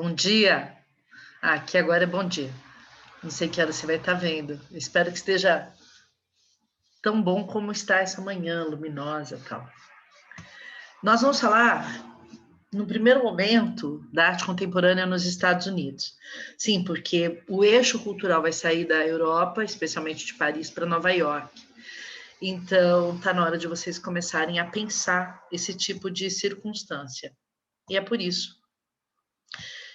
Bom dia. Aqui agora é bom dia. Não sei que hora você vai estar vendo. Espero que esteja tão bom como está essa manhã luminosa e tal. Nós vamos falar, no primeiro momento, da arte contemporânea nos Estados Unidos. Sim, porque o eixo cultural vai sair da Europa, especialmente de Paris, para Nova York. Então, está na hora de vocês começarem a pensar esse tipo de circunstância. E é por isso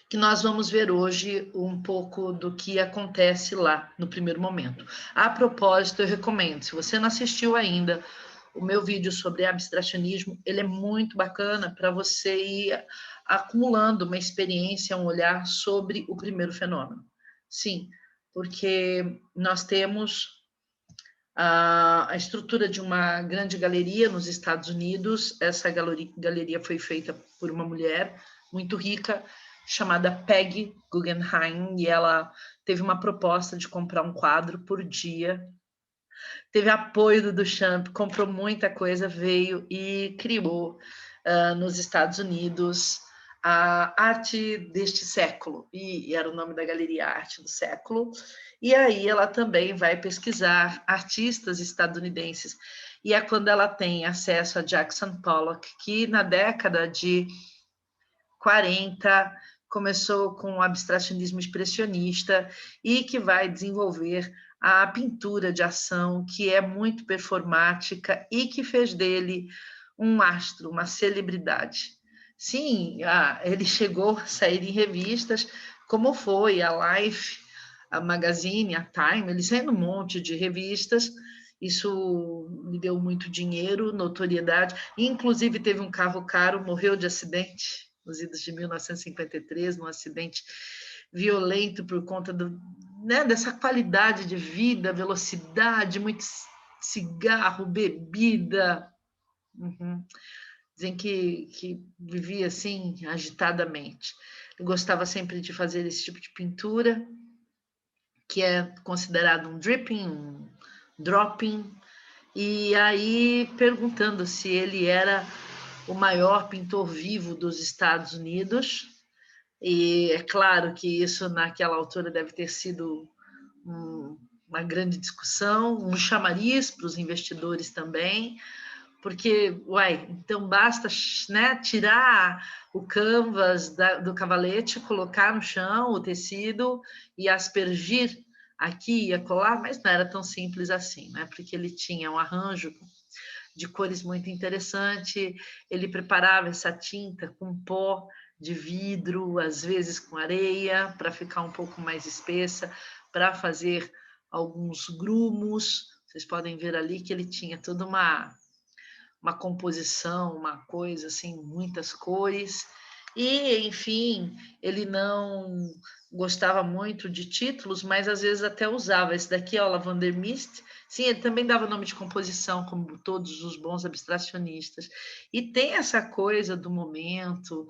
que nós vamos ver hoje um pouco do que acontece lá no primeiro momento. A propósito, eu recomendo, se você não assistiu ainda, o meu vídeo sobre abstracionismo, ele é muito bacana para você ir acumulando uma experiência, um olhar sobre o primeiro fenômeno. Sim, porque nós temos a estrutura de uma grande galeria nos Estados Unidos. Essa galeria foi feita por uma mulher muito rica, chamada Peggy Guggenheim, e ela teve uma proposta de comprar um quadro por dia. Teve apoio do Duchamp, comprou muita coisa, veio e criou nos Estados Unidos a arte deste século, e era o nome da galeria Arte do Século. E aí ela também vai pesquisar artistas estadunidenses, e é quando ela tem acesso a Jackson Pollock, que na década de 40 começou com o abstracionismo expressionista e que vai desenvolver a pintura de ação, que é muito performática e que fez dele um astro, uma celebridade. Sim, ele chegou a sair em revistas, como foi a Life, a Magazine, a Time, ele saiu num monte de revistas. Isso lhe deu muito dinheiro, notoriedade, inclusive teve um carro caro, morreu de acidente nos idos de 1953, num acidente violento por conta dessa qualidade de vida, velocidade, muito cigarro, bebida. Uhum. Dizem que vivia assim, agitadamente. Eu gostava sempre de fazer esse tipo de pintura, que é considerado um dripping, um dropping, e aí perguntando se ele era o maior pintor vivo dos Estados Unidos. E é claro que isso naquela altura deve ter sido uma grande discussão, um chamariz para os investidores também, porque, então basta, né, tirar o canvas do cavalete, colocar no chão o tecido e aspergir aqui e acolá, mas não era tão simples assim, né? Porque ele tinha um arranjo de cores muito interessante, ele preparava essa tinta com pó de vidro, às vezes com areia, para ficar um pouco mais espessa, para fazer alguns grumos. Vocês podem ver ali que ele tinha toda uma composição, uma coisa assim, muitas cores. E, enfim, ele não gostava muito de títulos, mas às vezes até usava. Esse daqui é o Lavender Mist. Sim, ele também dava nome de composição, como todos os bons abstracionistas. E tem essa coisa do momento,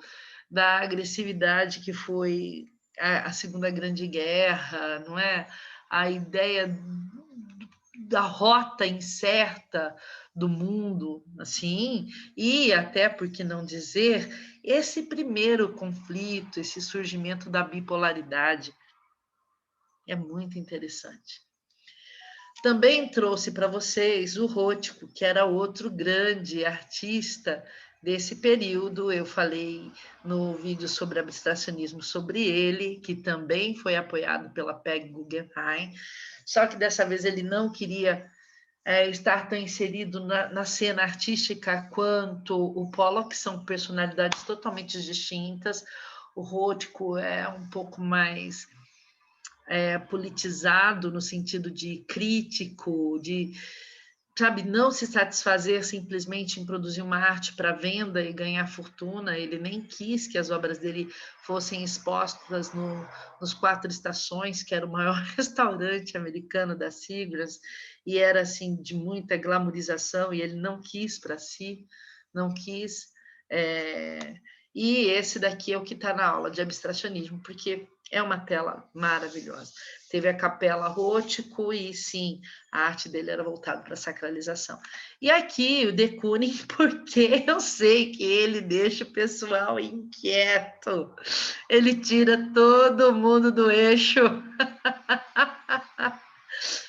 da agressividade que foi a Segunda Grande Guerra, não é? A ideia da rota incerta do mundo, assim, e até, por que não dizer, esse primeiro conflito, esse surgimento da bipolaridade é muito interessante. Também trouxe para vocês o Rothko, que era outro grande artista desse período. Eu falei no vídeo sobre abstracionismo sobre ele, que também foi apoiado pela Peggy Guggenheim, só que dessa vez ele não queria estar tão inserido na cena artística quanto o Pollock, são personalidades totalmente distintas. O Rothko é um pouco mais politizado no sentido de crítico, de, sabe, não se satisfazer simplesmente em produzir uma arte para venda e ganhar fortuna. Ele nem quis que as obras dele fossem expostas nos Quatro Estações, que era o maior restaurante americano da Seagrass, e era assim de muita glamorização, e ele não quis para si, não quis. E esse daqui é o que está na aula de abstracionismo, porque É uma tela maravilhosa. Teve a Capela Rótico e, sim, a arte dele era voltada para a sacralização. E aqui o de Kooning, porque eu sei que ele deixa o pessoal inquieto. Ele tira todo mundo do eixo.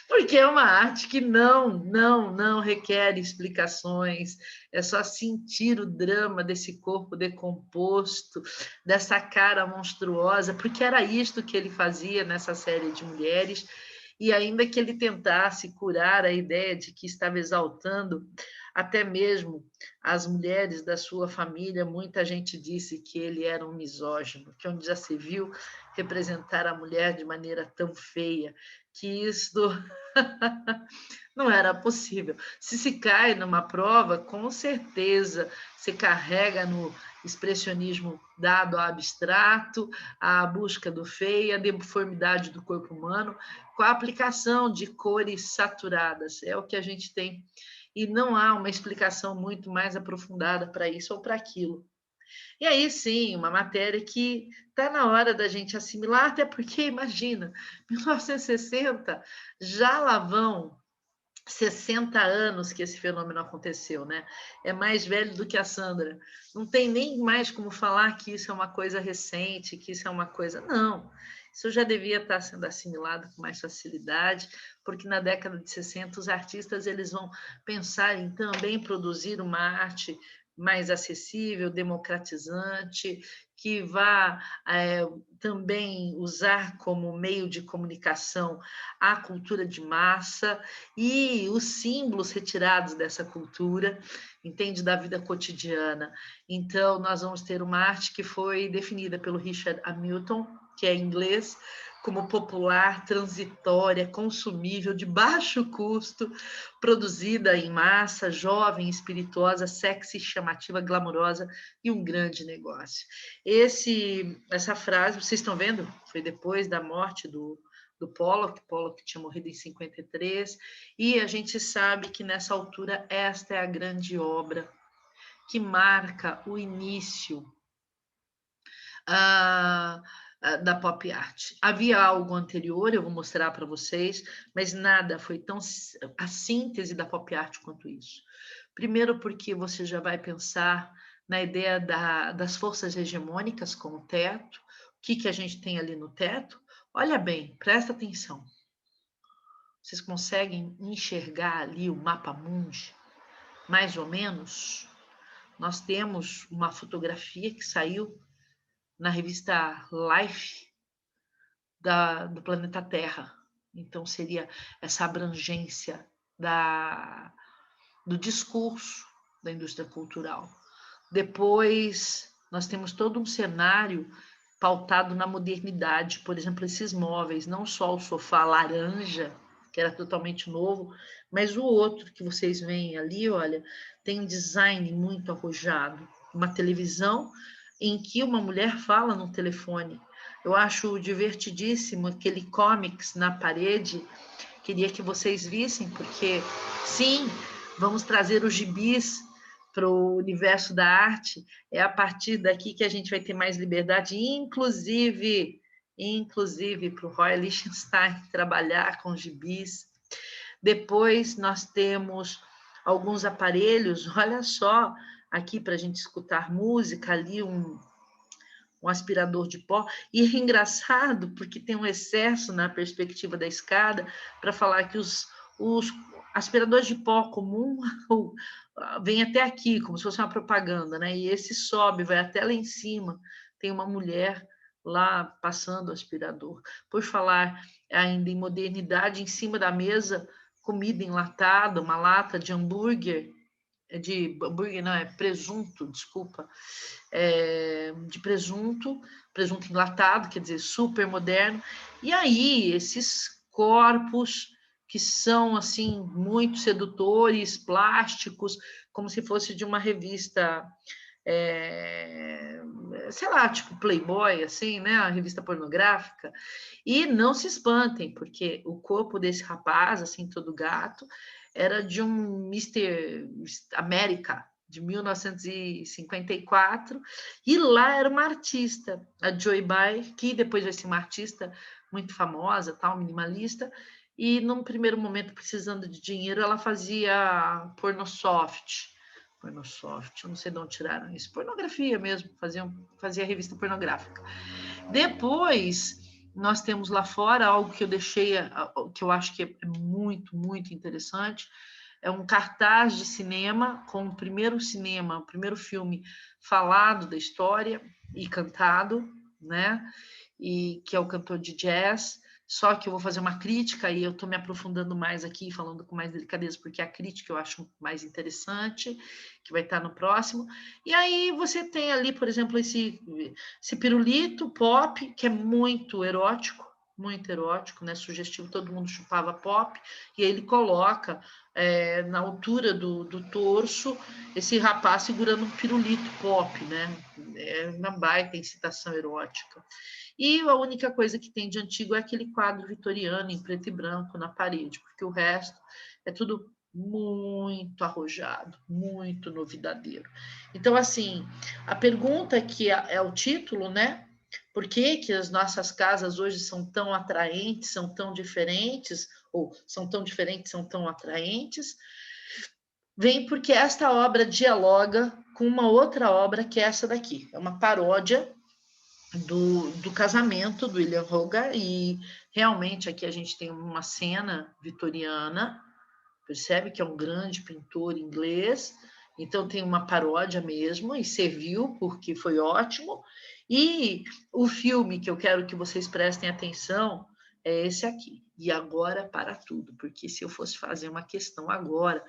Porque é uma arte que não requer explicações, é só sentir o drama desse corpo decomposto, dessa cara monstruosa, porque era isto que ele fazia nessa série de mulheres, e ainda que ele tentasse curar a ideia de que estava exaltando até mesmo as mulheres da sua família, muita gente disse que ele era um misógino, que onde já se viu representar a mulher de maneira tão feia, que isto não era possível. Se cai numa prova, com certeza se carrega no expressionismo dado ao abstrato, à busca do feio, a deformidade do corpo humano, com a aplicação de cores saturadas. É o que a gente tem. E não há uma explicação muito mais aprofundada para isso ou para aquilo. E aí sim, uma matéria que está na hora da gente assimilar, até porque, imagina, 1960 já lá vão 60 anos que esse fenômeno aconteceu, né? É mais velho do que a Sandra. Não tem nem mais como falar que isso é uma coisa recente, que isso é uma coisa. Não. Isso já devia estar sendo assimilado com mais facilidade, porque na década de 60 os artistas eles vão pensar em também produzir uma arte mais acessível, democratizante, que vá também usar como meio de comunicação a cultura de massa e os símbolos retirados dessa cultura, entende, da vida cotidiana. Então, nós vamos ter uma arte que foi definida pelo Richard Hamilton, que é inglês, como popular, transitória, consumível, de baixo custo, produzida em massa, jovem, espirituosa, sexy, chamativa, glamurosa e um grande negócio. Essa frase, vocês estão vendo? Foi depois da morte do Pollock tinha morrido em 53, e a gente sabe que nessa altura esta é a grande obra que marca o início ah, da pop art. Havia algo anterior, eu vou mostrar para vocês, mas nada foi tão a síntese da pop art quanto isso. Primeiro porque você já vai pensar na ideia das forças hegemônicas com o teto, o que a gente tem ali no teto. Olha bem, presta atenção. Vocês conseguem enxergar ali o mapa mundi, mais ou menos? Nós temos uma fotografia que saiu na revista Life do planeta Terra. Então, seria essa abrangência do discurso da indústria cultural. Depois, nós temos todo um cenário pautado na modernidade, por exemplo, esses móveis, não só o sofá laranja, que era totalmente novo, mas o outro que vocês veem ali, olha, tem um design muito arrojado, uma televisão em que uma mulher fala no telefone. Eu acho divertidíssimo aquele comics na parede, queria que vocês vissem, porque, sim, vamos trazer os gibis para o universo da arte, é a partir daqui que a gente vai ter mais liberdade, inclusive para o Roy Lichtenstein trabalhar com gibis. Depois nós temos alguns aparelhos, olha só, aqui para a gente escutar música, ali um aspirador de pó, e é engraçado porque tem um excesso na perspectiva da escada para falar que os aspiradores de pó comum vem até aqui, como se fosse uma propaganda, né? E esse sobe, vai até lá em cima, tem uma mulher lá passando o aspirador. Por falar ainda em modernidade, em cima da mesa, comida enlatada, uma lata de hambúrguer, não, é presunto, desculpa, de presunto enlatado, quer dizer, super moderno. E aí, esses corpos que são, assim, muito sedutores, plásticos, como se fosse de uma revista, sei lá, tipo Playboy, assim, né? A revista pornográfica. E não se espantem, porque o corpo desse rapaz, assim, todo gato, era de um Mr. América, de 1954, e lá era uma artista, a Joy Bai, que depois vai ser uma artista muito famosa, tal, minimalista, e num primeiro momento, precisando de dinheiro, ela fazia pornosoft, eu não sei de onde tiraram isso, pornografia mesmo, fazia revista pornográfica. Depois, nós temos lá fora algo que eu deixei, que eu acho que é muito, muito interessante, é um cartaz de cinema com o primeiro filme falado da história e cantado, né? E que é o cantor de jazz. Só que eu vou fazer uma crítica e eu estou me aprofundando mais aqui, falando com mais delicadeza, porque a crítica eu acho mais interessante, que vai estar no próximo. E aí você tem ali, por exemplo, esse pirulito pop, que é muito erótico, né? Sugestivo, todo mundo chupava pop, e aí ele coloca na altura do torso esse rapaz segurando um pirulito pop, né? É uma baita incitação erótica. E a única coisa que tem de antigo é aquele quadro vitoriano em preto e branco na parede, porque o resto é tudo muito arrojado, muito novidadeiro. Então, assim, a pergunta que é o título, né? Por que que as nossas casas hoje são tão atraentes, são tão diferentes, ou são tão diferentes, são tão atraentes? Vem porque esta obra dialoga com uma outra obra que é essa daqui. É uma paródia do casamento do William Hogarth, e realmente aqui a gente tem uma cena vitoriana, percebe que é um grande pintor inglês, então tem uma paródia mesmo, e serviu porque foi ótimo. E o filme que eu quero que vocês prestem atenção é esse aqui, E Agora para Tudo, porque se eu fosse fazer uma questão agora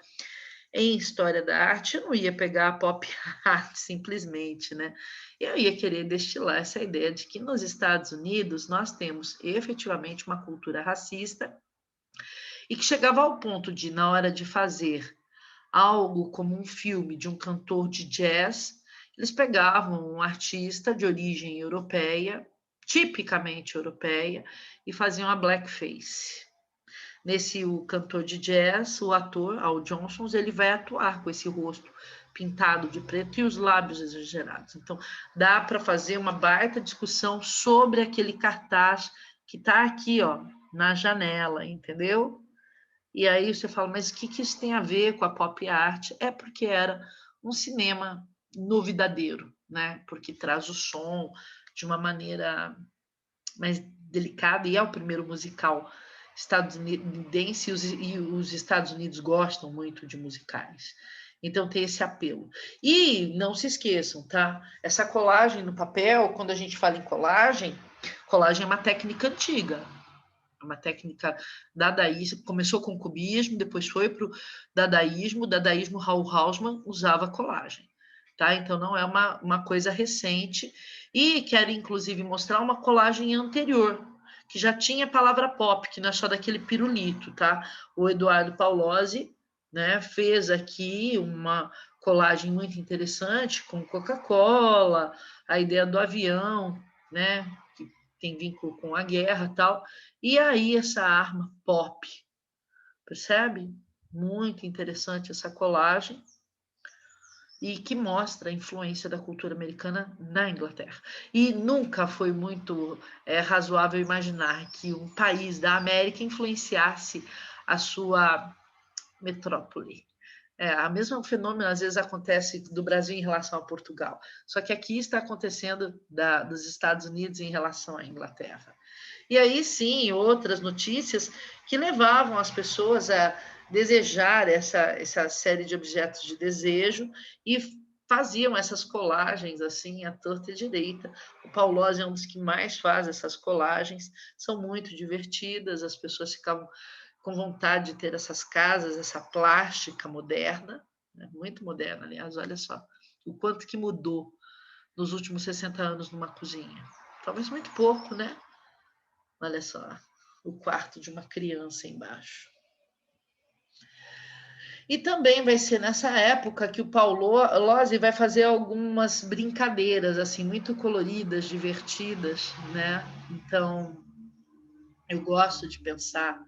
em história da arte, eu não ia pegar a pop art simplesmente, né? Eu ia querer destilar essa ideia de que nos Estados Unidos nós temos efetivamente uma cultura racista e que chegava ao ponto de, na hora de fazer algo como um filme de um cantor de jazz, eles pegavam um artista de origem europeia, tipicamente europeia, e faziam a blackface. Nesse o cantor de jazz, o ator Al Johnson, ele vai atuar com esse rosto pintado de preto e os lábios exagerados. Então, dá para fazer uma baita discussão sobre aquele cartaz que está aqui, ó, na janela, entendeu? E aí você fala, mas o que isso tem a ver com a pop art? É porque era um cinema novidadeiro, né? Porque traz o som de uma maneira mais delicada, e é o primeiro musical estadunidense, e os Estados Unidos gostam muito de musicais. Então tem esse apelo. E não se esqueçam, tá? Essa colagem no papel, quando a gente fala em colagem é uma técnica antiga, uma técnica dadaísta, começou com o cubismo, depois foi para o dadaísmo, Raul Hausmann usava colagem, tá? Então não é uma coisa recente, e quero inclusive mostrar uma colagem anterior, que já tinha a palavra pop, que não é só daquele pirulito, tá? O Eduardo Paolozzi, né, fez aqui uma colagem muito interessante com Coca-Cola, a ideia do avião, né, que tem vínculo com a guerra e tal, e aí essa arma pop, percebe? Muito interessante essa colagem, e que mostra a influência da cultura americana na Inglaterra. E nunca foi muito razoável imaginar que um país da América influenciasse a sua metrópole. A mesma fenômeno às vezes acontece do Brasil em relação a Portugal, só que aqui está acontecendo dos Estados Unidos em relação à Inglaterra. E aí sim, outras notícias que levavam as pessoas a desejar essa série de objetos de desejo, e faziam essas colagens assim à torta e direita. O Paolozzi é um dos que mais faz essas colagens, são muito divertidas, as pessoas ficavam com vontade de ter essas casas, essa plástica moderna, né? Muito moderna, aliás, olha só o quanto que mudou nos últimos 60 anos numa cozinha. Talvez muito pouco, né? Olha só, o quarto de uma criança embaixo. E também vai ser nessa época que o Paolozzi vai fazer algumas brincadeiras assim muito coloridas, divertidas, né? Então, eu gosto de pensar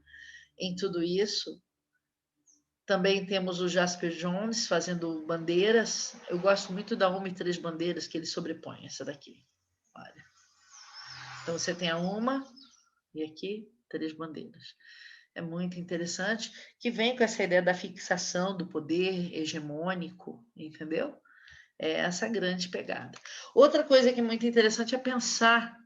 em tudo isso, Também temos o Jasper Jones fazendo bandeiras. Eu gosto muito da uma e três bandeiras que ele sobrepõe, essa daqui. Olha. Então você tem a uma e aqui três bandeiras. É muito interessante, que vem com essa ideia da fixação do poder hegemônico, entendeu? É essa grande pegada. Outra coisa que é muito interessante é pensar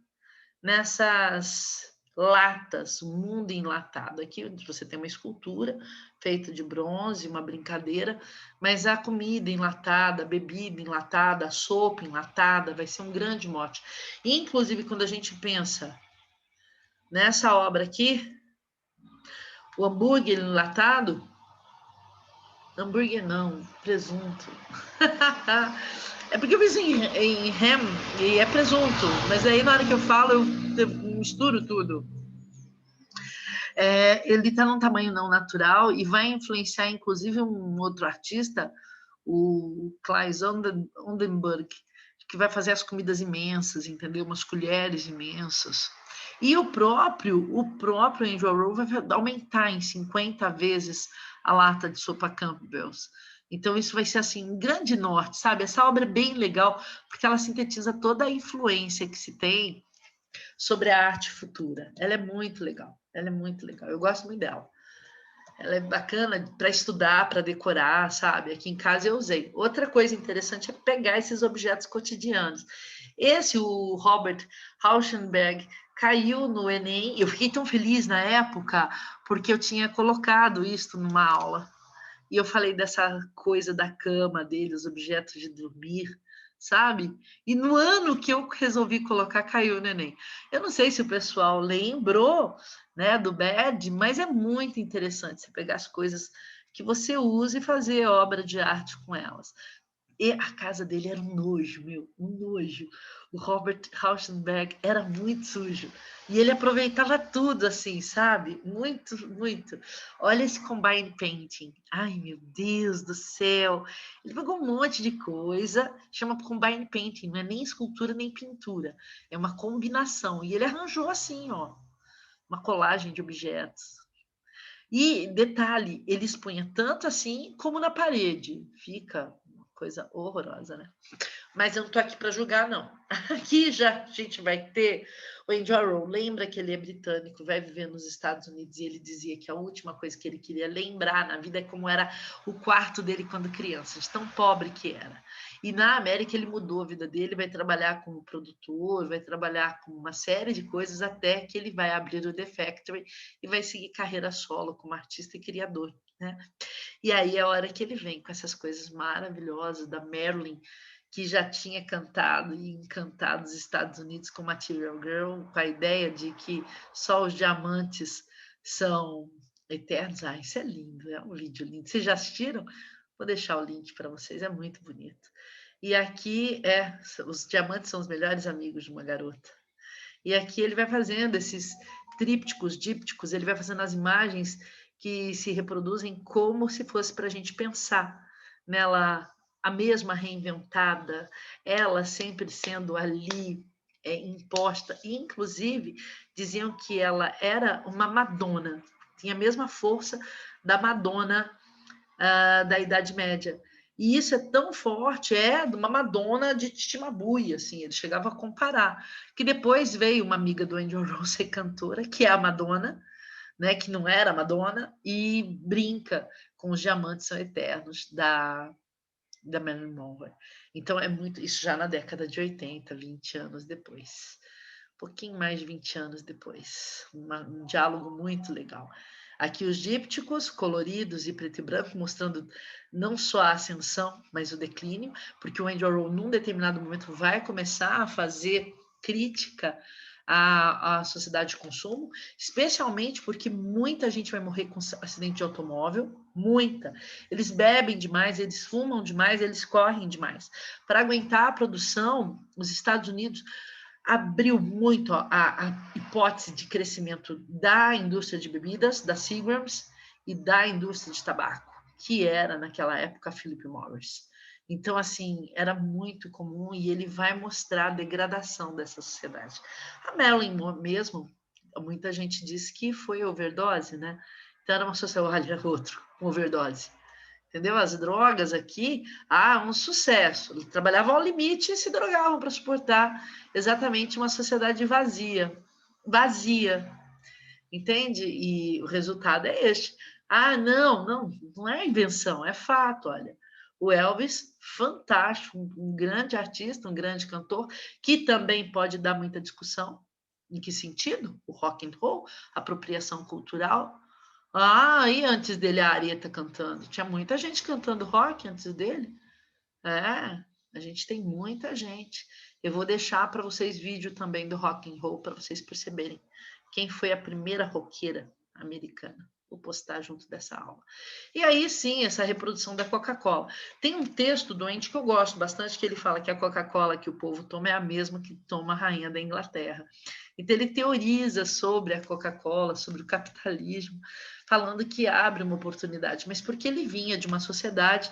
nessas latas, o mundo enlatado. Aqui você tem uma escultura feita de bronze, uma brincadeira, mas a comida enlatada, a bebida enlatada, a sopa enlatada, vai ser um grande mote. Inclusive, quando a gente pensa nessa obra aqui, o hambúrguer enlatado, hambúrguer não, presunto. É porque eu fiz em ham e é presunto, mas aí na hora que eu falo eu misturo tudo. Ele está num tamanho não natural e vai influenciar inclusive um outro artista, o Klaus Oldenburg, que vai fazer as comidas imensas, entendeu? Umas colheres imensas. E o próprio Angel Rowe vai aumentar em 50 vezes a lata de sopa Campbell's. Então, isso vai ser assim, um grande norte, sabe? Essa obra é bem legal, porque ela sintetiza toda a influência que se tem sobre a arte futura. Ela é muito legal, ela é muito legal. Eu gosto muito dela. Ela é bacana para estudar, para decorar, sabe? Aqui em casa eu usei. Outra coisa interessante é pegar esses objetos cotidianos. O Robert Rauschenberg, caiu no Enem. Eu fiquei tão feliz na época, porque eu tinha colocado isso numa aula. E eu falei dessa coisa da cama dele, os objetos de dormir, sabe? E no ano que eu resolvi colocar, caiu o Enem. Eu não sei se o pessoal lembrou, né, do BED, mas é muito interessante você pegar as coisas que você usa e fazer obra de arte com elas. E a casa dele era um nojo, um nojo. O Robert Rauschenberg era muito sujo. E ele aproveitava tudo, assim, sabe? Muito, muito. Olha esse combine painting. Ai, meu Deus do céu. Ele pegou um monte de coisa, chama combine painting, não é nem escultura nem pintura. É uma combinação. E ele arranjou assim, ó, uma colagem de objetos. E, detalhe, ele expunha tanto assim como na parede. Fica uma coisa horrorosa, né? Mas eu não tô aqui para julgar, não. Aqui já a gente vai ter o Andy Warhol. Lembra que ele é britânico, vai viver nos Estados Unidos e ele dizia que a última coisa que ele queria lembrar na vida é como era o quarto dele quando criança, de tão pobre que era. E na América ele mudou a vida dele, vai trabalhar como produtor, vai trabalhar com uma série de coisas até que ele vai abrir o The Factory e vai seguir carreira solo como artista e criador, né? E aí é a hora que ele vem com essas coisas maravilhosas da Marilyn, que já tinha cantado e encantado os Estados Unidos com Material Girl, com a ideia de que só os diamantes são eternos. Ah, isso é lindo, é um vídeo lindo. Vocês já assistiram? Vou deixar o link para vocês, é muito bonito. E aqui os diamantes são os melhores amigos de uma garota. E aqui ele vai fazendo esses trípticos, dípticos, ele vai fazendo as imagens que se reproduzem como se fosse para a gente pensar nela, a mesma reinventada, ela sempre sendo ali imposta. Inclusive, diziam que ela era uma Madonna, tinha a mesma força da Madonna da Idade Média. E isso é tão forte, é de uma Madonna de Timabuia, assim, ele chegava a comparar. Que depois veio uma amiga do Angel Rose ser cantora, que é a Madonna, né, que não era a Madonna, e brinca com os diamantes são eternos da Marilyn Monroe. Então é muito, isso já na década de 80, 20 anos depois. Um pouquinho mais de 20 anos depois. Um diálogo muito legal. Aqui os dípticos, coloridos e preto e branco, mostrando não só a ascensão, mas o declínio, porque o Andy Warhol, num determinado momento, vai começar a fazer crítica à sociedade de consumo, especialmente porque muita gente vai morrer com acidente de automóvel, muita. Eles bebem demais, eles fumam demais, eles correm demais. Para aguentar a produção, os Estados Unidos abriu muito a hipótese de crescimento da indústria de bebidas, da Seagrams, e da indústria de tabaco, que era, naquela época, a Philip Morris. Então, assim, era muito comum e ele vai mostrar a degradação dessa sociedade. A Marilyn mesmo, muita gente diz que foi overdose, né? Então, era uma sociedade, olha, outro, com overdose. Entendeu? As drogas aqui, um sucesso. Eles trabalhavam ao limite e se drogavam para suportar exatamente uma sociedade vazia. Vazia. Entende? E o resultado é este. Não é invenção, é fato, olha. O Elvis, fantástico, um grande artista, um grande cantor, que também pode dar muita discussão. Em que sentido? O rock and roll, apropriação cultural. E antes dele a Aretha cantando. Tinha muita gente cantando rock antes dele. A gente tem muita gente. Eu vou deixar para vocês vídeo também do rock and roll para vocês perceberem quem foi a primeira roqueira americana. Vou postar junto dessa aula. E aí, sim, essa reprodução da Coca-Cola. Tem um texto do Andy que eu gosto bastante, que ele fala que a Coca-Cola que o povo toma é a mesma que toma a rainha da Inglaterra. Então, ele teoriza sobre a Coca-Cola, sobre o capitalismo, falando que abre uma oportunidade, mas porque ele vinha de uma sociedade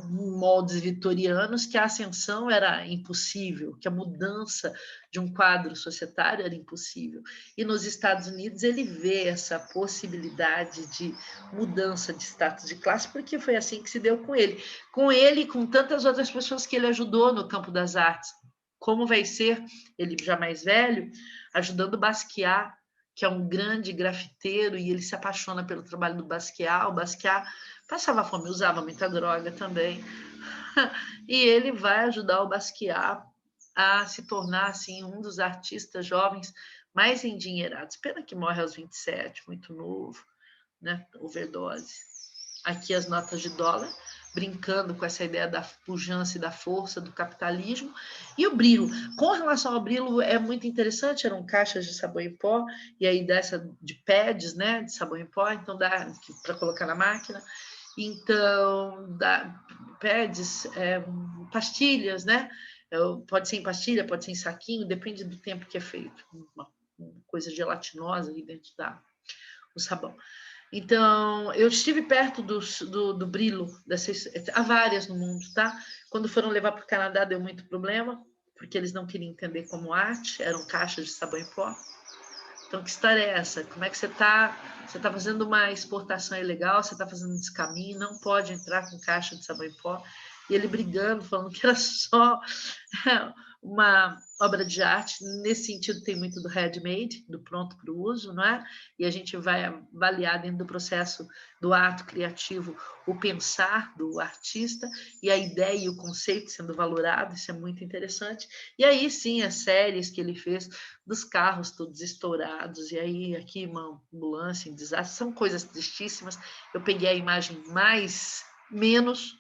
moldes vitorianos, que a ascensão era impossível, que a mudança de um quadro societário era impossível. E nos Estados Unidos ele vê essa possibilidade de mudança de status de classe, porque foi assim que se deu com ele e com tantas outras pessoas que ele ajudou no campo das artes. Como vai ser, ele já mais velho, ajudando Basquiat, que é um grande grafiteiro, e ele se apaixona pelo trabalho do Basquiat. O Basquiat passava fome, usava muita droga também. E ele vai ajudar o Basquiat a se tornar assim, um dos artistas jovens mais endinheirados. Pena que morre aos 27, muito novo, né? Overdose. Aqui as notas de dólar, brincando com essa ideia da pujança e da força do capitalismo. E o Brillo. Com relação ao Brillo, é muito interessante, eram caixas de sabão em pó, e aí dessa de pads, né, de sabão em pó, então dá para colocar na máquina. Então, pads, pastilhas, né? Pode ser em pastilha, pode ser em saquinho, depende do tempo que é feito. Uma coisa gelatinosa ali dentro do sabão. Então, eu estive perto do Brillo, há várias no mundo, tá? Quando foram levar para o Canadá, deu muito problema, porque eles não queriam entender como arte, eram caixas de sabão em pó. Então, que história é essa? Como é que você está? Você está fazendo uma exportação ilegal, você está fazendo um descaminho, não pode entrar com caixa de sabão em pó. E ele brigando, falando que era só uma obra de arte. Nesse sentido, tem muito do handmade, do pronto para o uso, não é? E a gente vai avaliar dentro do processo do ato criativo o pensar do artista e a ideia e o conceito sendo valorado, isso é muito interessante. E aí, sim, as séries que ele fez dos carros todos estourados, e aí aqui uma ambulância em desastre, são coisas tristíssimas. Eu peguei a imagem menos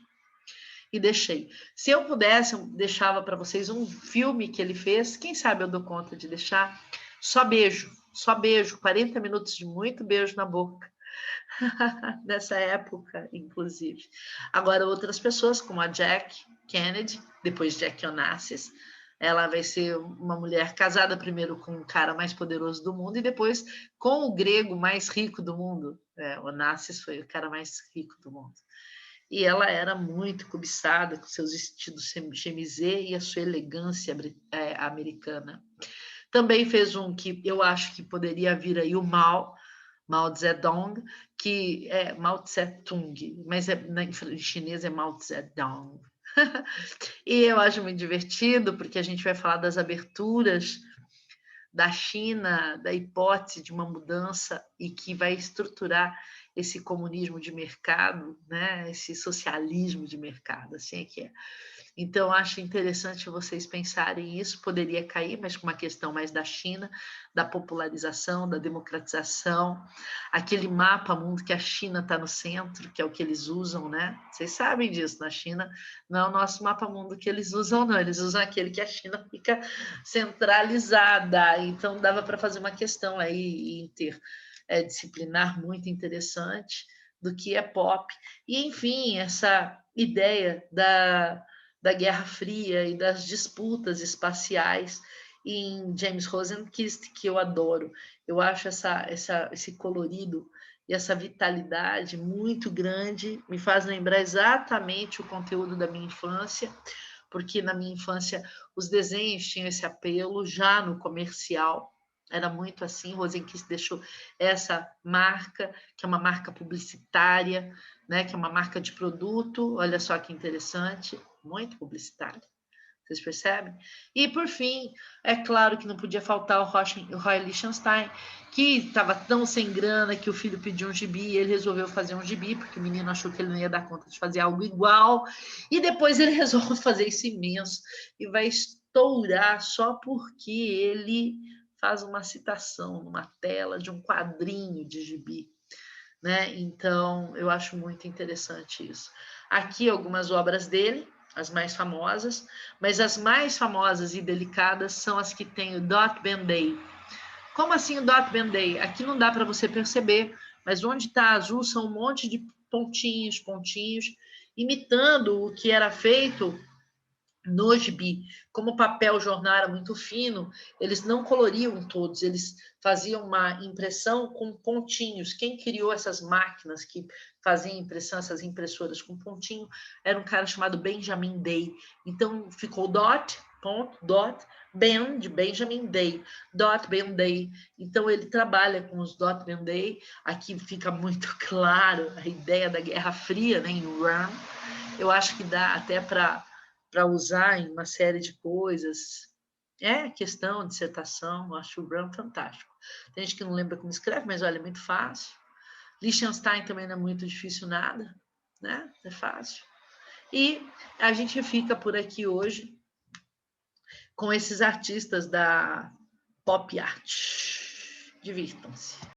e deixei. Se eu pudesse, eu deixava para vocês um filme que ele fez, quem sabe eu dou conta de deixar, só beijo, 40 minutos de muito beijo na boca, nessa época, inclusive. Agora, outras pessoas, como a Jack Kennedy, depois Jack Onassis, ela vai ser uma mulher casada primeiro com o cara mais poderoso do mundo e depois com o grego mais rico do mundo. Onassis foi o cara mais rico do mundo. E ela era muito cobiçada com seus vestidos chemisé e a sua elegância americana. Também fez um que eu acho que poderia vir aí o Mao Zedong, que é Mao Tse-tung, mas em chinês é Mao Zedong. E eu acho muito divertido, porque a gente vai falar das aberturas da China, da hipótese de uma mudança e que vai estruturar esse comunismo de mercado, né? Esse socialismo de mercado, assim é que é. Então, acho interessante vocês pensarem isso, poderia cair, mas com uma questão mais da China, da popularização, da democratização, aquele mapa mundo que a China está no centro, que é o que eles usam, né? Vocês sabem disso, na China não é o nosso mapa mundo que eles usam, não, eles usam aquele que a China fica centralizada, então dava para fazer uma questão aí interdisciplinar muito interessante do que é pop, e enfim, essa ideia da Guerra Fria e das disputas espaciais em James Rosenquist, que eu adoro. Eu acho esse colorido e essa vitalidade muito grande, me faz lembrar exatamente o conteúdo da minha infância, porque na minha infância os desenhos tinham esse apelo já no comercial, Era muito assim, Rosenquist deixou essa marca, que é uma marca publicitária, né, que é uma marca de produto, olha só que interessante, muito publicitária. Vocês percebem? E, por fim, é claro que não podia faltar o Roy Lichtenstein, que estava tão sem grana que o filho pediu um gibi e ele resolveu fazer um gibi, porque o menino achou que ele não ia dar conta de fazer algo igual. E depois ele resolve fazer isso imenso e vai estourar só porque ele faz uma citação numa tela de um quadrinho de gibi. Né? Então, eu acho muito interessante isso. Aqui algumas obras dele, as mais famosas, mas as mais famosas e delicadas são as que tem o Dot Band-Aid. Como assim o Dot Band-Aid? Aqui não dá para você perceber, mas onde está azul são um monte de pontinhos, pontinhos, imitando o que era feito no gibi. Como o papel jornal era muito fino, eles não coloriam todos, eles faziam uma impressão com pontinhos. Quem criou essas máquinas que faziam impressão, essas impressoras com pontinho, era um cara chamado Benjamin Day. Então ficou dot, ponto, dot, Ben, de Benjamin Day, dot Ben Day. Então ele trabalha com os dot Ben Day. Aqui fica muito claro a ideia da Guerra Fria, né, em RAM. Eu acho que dá até para usar em uma série de coisas. É questão, dissertação, acho o Brown fantástico. Tem gente que não lembra como escreve, mas olha, é muito fácil. Liechtenstein também não é muito difícil nada, né? É fácil. E a gente fica por aqui hoje com esses artistas da pop art. Divirtam-se.